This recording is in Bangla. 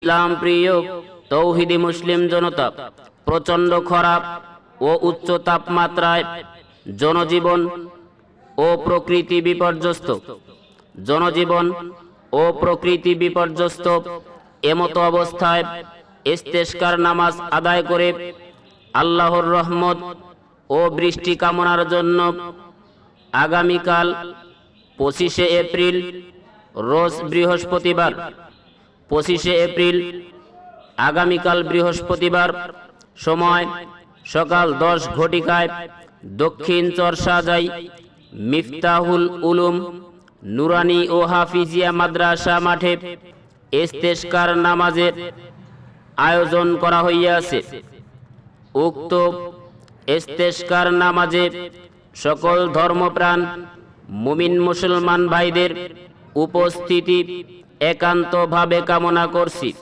ইসলাম প্রিয় তৌহিদি মুসলিম জনতা, প্রচণ্ড খরা ও উচ্চ তাপমাত্রায় জনজীবন ও প্রকৃতি বিপর্যস্ত। জনজীবন ও প্রকৃতি বিপর্যস্ত এমতো অবস্থায় ইস্তেসকার নামাজ আদায় করে আল্লাহর রহমত ও বৃষ্টি কামনার জন্য আগামীকাল 25শে এপ্রিল রোজ বৃহস্পতিবার 25শে এপ্রিল আগামীকাল বৃহস্পতিবার সময় সকাল 10 ঘটিকায় দক্ষিণ চরশাহজাই মিফতাহুল উলুম নুরানি ও হাফিজিয়া মাদ্রাসা মাঠে ইস্তেসকার নামাজের আয়োজন করা হইয়াছে। উক্ত ইস্তেসকার নামাজে সকল ধর্মপ্রাণ মুমিন মুসলমান ভাইদের উপস্থিতি একান্তভাবে কামনা করছি।